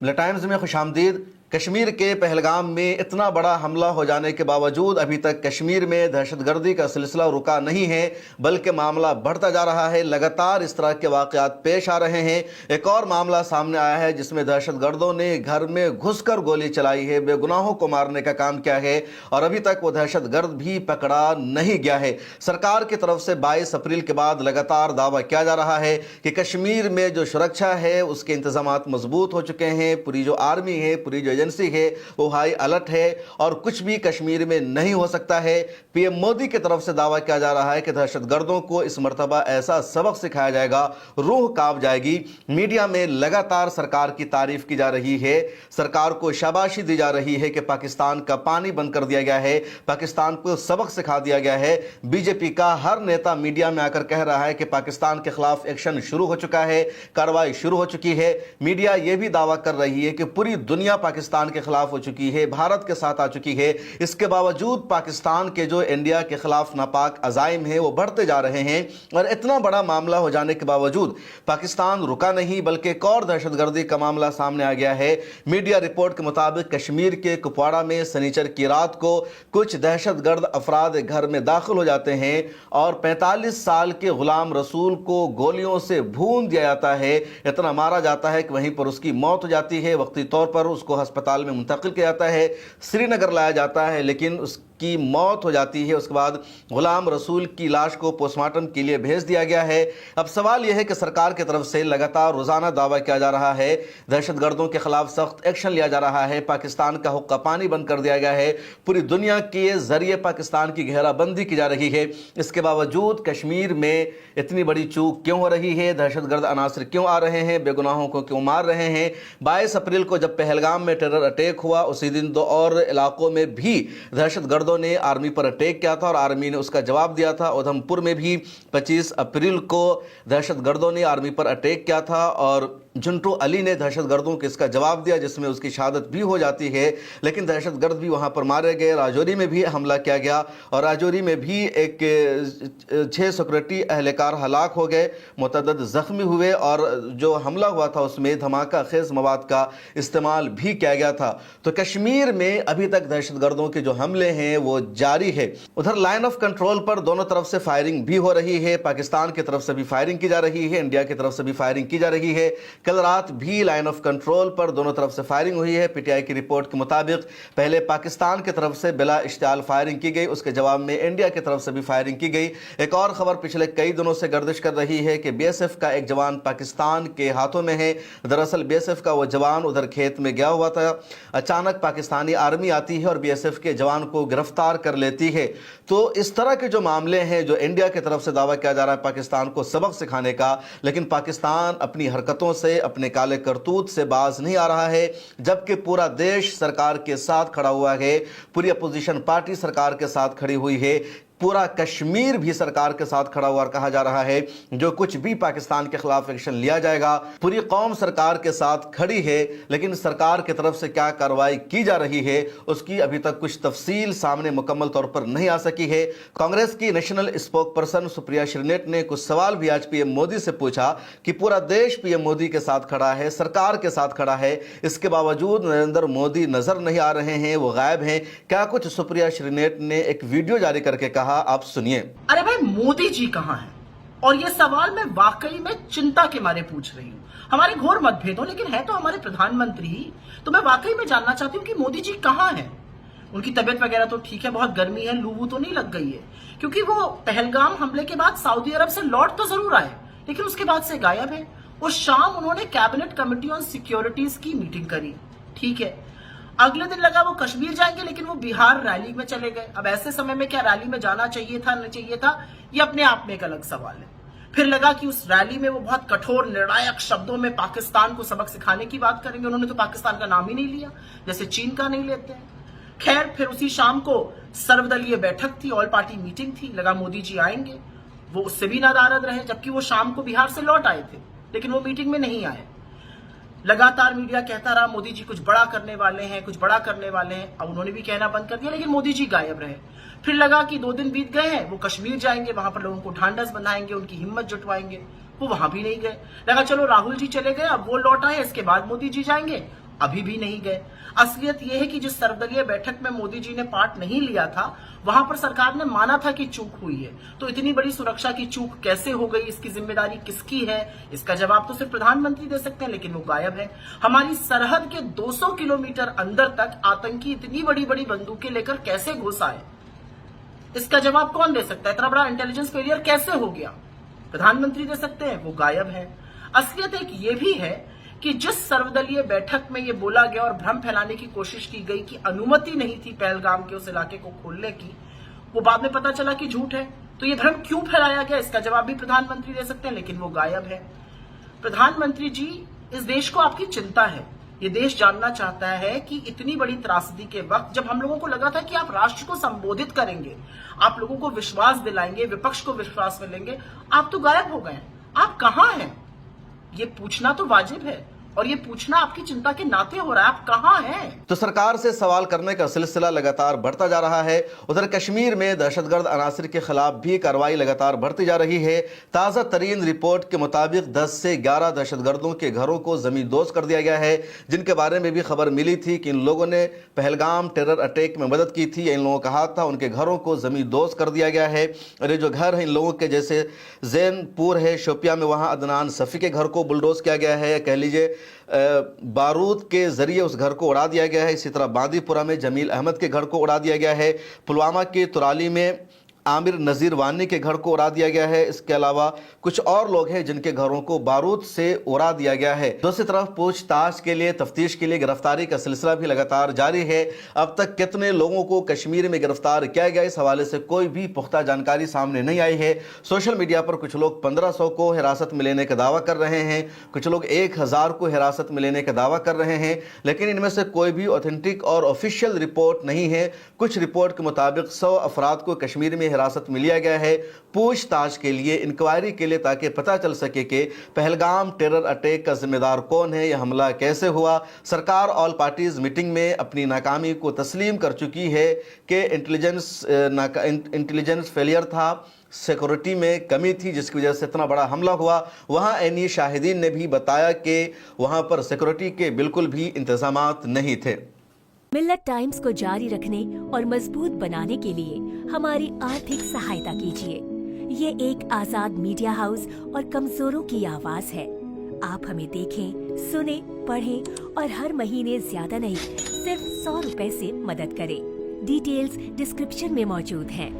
The times में खुशामदीद। कश्मीर के पहलगाम में इतना बड़ा हमला हो जाने के बावजूद अभी तक कश्मीर में दहशतगर्दी का सिलसिला रुका नहीं है, बल्कि मामला बढ़ता जा रहा है। लगातार इस तरह के वाक़यात पेश आ रहे हैं। एक और मामला सामने आया है जिसमें दहशतगर्दों ने घर में घुसकर गोली चलाई है, बेगुनाहों को मारने का काम किया है और अभी तक वो दहशतगर्द भी पकड़ा नहीं गया है। सरकार की तरफ से 22 अप्रैल के बाद लगातार दावा किया जा रहा है कि कश्मीर में जो सुरक्षा है उसके इंतजाम मजबूत हो चुके हैं। पूरी जो आर्मी है, पूरी जो एजेंसी है वो हाई अलर्ट है और कुछ भी कश्मीर में नहीं हो सकता है। पीएम मोदी की तरफ से दावा किया जा रहा है कि दहशतगर्दों को इस मर्तबा ऐसा सबक सिखाया जाएगा, रूह कांप जाएगी। मीडिया में लगातार सरकार की तारीफ की जा रही है, सरकार को शाबाशी दी जा रही है कि पाकिस्तान का पानी बंद कर दिया गया है, पाकिस्तान को सबक सिखा दिया गया है। बीजेपी का हर नेता मीडिया में आकर कह रहा है कि पाकिस्तान के खिलाफ एक्शन शुरू हो चुका है, कार्रवाई शुरू हो चुकी है। मीडिया यह भी दावा कर रही है कि पूरी दुनिया पाकिस्तान के खिलाफ हो चुकी है, भारत के साथ आ चुकी है। इसके बावजूद पाकिस्तान के जो इंडिया के खिलाफ नापाक अजाइम है वो बढ़ते जा रहे हैं और इतना बड़ा मामला हो जाने के बावजूद पाकिस्तान रुका नहीं, बल्कि एक और दहशतगर्दी का मामला सामने आ गया है। मीडिया रिपोर्ट के मुताबिक कश्मीर के कुपवाड़ा में शनिचर की रात को कुछ दहशतगर्द अफराद घर में दाखिल हो जाते हैं और 45 साल के गुलाम रसूल को गोलियों से भून दिया जाता है, इतना मारा जाता है कि वहीं पर उसकी मौत हो जाती है। वक्ती तौर पर उसको अस्पताल में मुंतकिल किया जाता है, श्रीनगर लाया जाता है, लेकिन उसकी मौत हो जाती है। उसके बाद गुलाम रसूल की लाश को पोस्टमार्टम के लिए भेज दिया गया है। अब सवाल यह है कि सरकार की तरफ से लगातार रोजाना दावा किया जा रहा है, दहशतगर्दों के खिलाफ सख्त एक्शन लिया जा रहा है, पाकिस्तान का हुक्का पानी बंद कर दिया गया है, पूरी दुनिया के जरिए पाकिस्तान की घेराबंदी की जा रही है। इसके बावजूद कश्मीर में इतनी बड़ी चूक क्यों हो रही है? दहशतगर्द अनासर क्यों आ रहे हैं? बेगुनाहों को क्यों मार रहे हैं? 22 अप्रैल को जब पहलगाम में टेरर अटैक हुआ, उसी दिन दो और इलाकों में भी दहशतगर्दों ने आर्मी पर अटैक किया था और आर्मी ने उसका जवाब दिया था। उधमपुर में भी 25 अप्रैल को दहशतगर्दों ने आर्मी पर अटैक किया था और झुंटू अली ने दहशतगर्दों को इसका जवाब दिया, जिसमें उसकी शहादत भी हो जाती है, लेकिन दहशतगर्द भी वहां पर मारे गए। राजौरी में भी हमला किया गया और राजौरी में भी 6 सिक्योरिटी एहलकार हलाक हो गए, मुतअद्दिद जख्मी हुए और जो हमला हुआ था उसमें धमाका खेज मवाद का इस्तेमाल भी किया गया था। तो कश्मीर में अभी तक दहशतगर्दों के जो हमले हैं वो जारी है। उधर लाइन ऑफ कंट्रोल पर दोनों तरफ से फायरिंग भी हो रही है, पाकिस्तान की तरफ से भी फायरिंग की जा रही है, इंडिया की तरफ से भी फायरिंग की जा रही है। कल रात भी लाइन ऑफ कंट्रोल पर दोनों तरफ से फायरिंग हुई है। पीटीआई की रिपोर्ट के मुताबिक पहले पाकिस्तान की तरफ से बिला इश्तियाल फायरिंग की गई, उसके जवाब में इंडिया की तरफ से भी फायरिंग की गई। एक और खबर पिछले कई दिनों से गर्दिश कर रही है कि बीएसएफ का एक जवान पाकिस्तान के हाथों में है। दरअसल बीएसएफ का वो जवान उधर खेत में गया हुआ था, अचानक पाकिस्तानी आर्मी आती है और बीएसएफ के जवान को गिरफ्तार कर लेती है। तो इस तरह के जो मामले हैं, जो इंडिया की तरफ से दावा किया जा रहा है पाकिस्तान को सबक सिखाने का, लेकिन पाकिस्तान अपनी हरकतों से, अपने काले करतूत से बाज नहीं आ रहा है, जबकि पूरा देश सरकार के साथ खड़ा हुआ है, पूरी अपोजिशन पार्टी सरकार के साथ खड़ी हुई है, पूरा कश्मीर भी सरकार के साथ खड़ा हुआ। कहा जा रहा है जो कुछ भी पाकिस्तान के खिलाफ एक्शन लिया जाएगा, पूरी कौम सरकार के साथ खड़ी है, लेकिन सरकार की तरफ से क्या कार्रवाई की जा रही है उसकी अभी तक कुछ तफसील सामने मुकम्मल तौर पर नहीं आ सकी है। कांग्रेस की national spoke person Supriya Shrinate ने कुछ सवाल भी आज पीएम मोदी से पूछा कि पूरा देश पीएम मोदी के साथ खड़ा है, सरकार के साथ खड़ा है, इसके बावजूद नरेंद्र मोदी नजर नहीं आ रहे हैं, वो गायब हैं। क्या कुछ सुप्रिया श्रीनेट ने एक वीडियो जारी करके कहा, आप सुनिए। अरे भाई, मोदी जी कहां हैं? और ये सवाल मैं वाकई में चिंता के मारे पूछ रही हूँ। हमारे घोर मतभेद हो, लेकिन है तो हमारे प्रधानमंत्री। तो मैं वाकई में जानना चाहती हूँ कि मोदी जी कहां हैं। उनकी तबीयत वगैरह तो ठीक है, बहुत गर्मी है, लू तो नहीं लग गई है, क्योंकि वो पहलगाम हमले के बाद सऊदी अरब से लौट तो जरूर आए, लेकिन उसके बाद से गायब है। उस शाम उन्होंने कैबिनेट कमेटी ऑन सिक्योरिटीज की मीटिंग करी, ठीक है। अगले दिन लगा वो कश्मीर जाएंगे, लेकिन वो बिहार रैली में चले गए। अब ऐसे समय में क्या रैली में जाना चाहिए था, नहीं चाहिए था, ये अपने आप में एक अलग सवाल है। फिर लगा कि उस रैली में वो बहुत कठोर निर्णायक शब्दों में पाकिस्तान को सबक सिखाने की बात करेंगे। उन्होंने तो पाकिस्तान का नाम ही नहीं लिया, जैसे चीन का नहीं लेते हैं। खैर, फिर उसी शाम को सर्वदलीय बैठक थी, ऑल पार्टी मीटिंग थी, लगा मोदी जी आएंगे। वो उससे भी नाराज रहे, जबकि वो शाम को बिहार से लौट आए थे, लेकिन वो मीटिंग में नहीं आए। लगातार मीडिया कहता रहा मोदी जी कुछ बड़ा करने वाले हैं, कुछ बड़ा करने वाले हैं। अब उन्होंने भी कहना बंद कर दिया, लेकिन मोदी जी गायब रहे। फिर लगा कि 2 दिन बीत गए हैं, वो कश्मीर जाएंगे, वहां पर लोगों को ढांढस बनाएंगे, उनकी हिम्मत जुटवाएंगे। वो वहां भी नहीं गए। लगा चलो राहुल जी चले गए, अब वो लौट आए, इसके बाद मोदी जी जाएंगे, अभी भी नहीं गए। असलियत यह है कि जिस सर्वदलीय बैठक में मोदी जी ने पार्ट नहीं लिया था, वहां पर सरकार ने माना था कि चूक हुई है। तो इतनी बड़ी सुरक्षा की चूक कैसे हो गई, इसकी जिम्मेदारी किसकी है, इसका जवाब तो सिर्फ प्रधानमंत्री दे सकते हैं, लेकिन वो गायब है। हमारी सरहद के 200 किलोमीटर अंदर तक आतंकी इतनी बड़ी बड़ी बंदूकें लेकर कैसे घुस आए, इसका जवाब कौन दे सकता है? इतना बड़ा इंटेलिजेंस फेलियर कैसे हो गया? प्रधानमंत्री दे सकते हैं, वो गायब है। असलियत एक ये भी है कि जिस सर्वदलीय बैठक में ये बोला गया और भ्रम फैलाने की कोशिश की गई कि अनुमति नहीं थी पहलगाम के उस इलाके को खोलने की, वो बाद में पता चला कि झूठ है। तो ये भ्रम क्यों फैलाया गया, इसका जवाब भी प्रधानमंत्री दे सकते हैं, लेकिन वो गायब है। प्रधानमंत्री जी, इस देश को आपकी चिंता है। ये देश जानना चाहता है कि इतनी बड़ी त्रासदी के वक्त जब हम लोगों को लगा था कि आप राष्ट्र को संबोधित करेंगे, आप लोगों को विश्वास दिलाएंगे, विपक्ष को विश्वास मिलेंगे, आप तो गायब हो गए। आप कहां हैं? ये पूछना तो वाजिब है, और ये पूछना आपकी चिंता के नाते हो रहा है। आप कहां हैं? तो सरकार से सवाल करने का सिलसिला लगातार बढ़ता जा रहा है। उधर कश्मीर में दहशतगर्द अनासर के खिलाफ भी कार्रवाई लगातार बढ़ती जा रही है। ताज़ा तरीन रिपोर्ट के मुताबिक 10 से 11 दहशतगर्दों के घरों को ज़मींदोज़ कर दिया गया है, जिनके बारे में भी खबर मिली थी कि इन लोगों ने पहलगाम टेरर अटैक में मदद की थी। इन लोगों का हाथ था, उनके घरों को ज़मींदोज़ कर दिया गया है। और ये जो घर है इन लोगों के, जैसे जैनपुर है शोपिया में, वहाँ अदनान सफ़ी के घर को बुलडोज़ किया गया है। कह लीजिए बारूद के जरिए उस घर को उड़ा दिया गया है। इसी तरह बांदीपुरा में जमील अहमद के घर को उड़ा दिया गया है। पुलवामा के तुराली में आमिर नज़ीर वानी के घर को उड़ा दिया गया है। इसके अलावा कुछ और लोग हैं जिनके घरों को बारूद से उड़ा दिया गया है। दूसरी तरफ पूछताछ के लिए, तफ्तीश के लिए गिरफ्तारी का सिलसिला भी लगातार जारी है। अब तक कितने लोगों को कश्मीर में गिरफ्तार किया गया, इस हवाले से कोई भी पुख्ता जानकारी सामने नहीं आई है। सोशल मीडिया पर कुछ लोग 1500 को हिरासत में लेने का दावा कर रहे हैं, कुछ लोग 1000 को हिरासत में लेने का दावा कर रहे हैं, लेकिन इनमें से कोई भी ऑथेंटिक और ऑफिशियल रिपोर्ट नहीं है। कुछ रिपोर्ट के मुताबिक 100 अफराद को कश्मीर में हिरासत में लिया गया है पूछताछ के लिए, इंक्वायरी के लिए, ताकि पता चल सके कि पहलगाम टेरर अटैक का जिम्मेदार कौन है, यह हमला कैसे हुआ। सरकार ऑल पार्टीज मीटिंग में अपनी नाकामी को तस्लीम कर चुकी है कि इंटेलिजेंस फेलियर था, सिक्योरिटी में कमी थी, जिसकी वजह से इतना बड़ा हमला हुआ। वहाँ ऐनी शाहिदीन ने भी बताया कि वहाँ पर सिक्योरिटी के बिल्कुल भी इंतजामात नहीं थे। मिल्लत टाइम्स को जारी रखने और मजबूत बनाने के लिए हमारी आर्थिक सहायता कीजिए। ये एक आजाद मीडिया हाउस और कमजोरों की आवाज है। आप हमें देखें, सुने, पढ़ें और हर महीने ज्यादा नहीं, सिर्फ 100 रुपए से मदद करें। डिटेल्स डिस्क्रिप्शन में मौजूद हैं।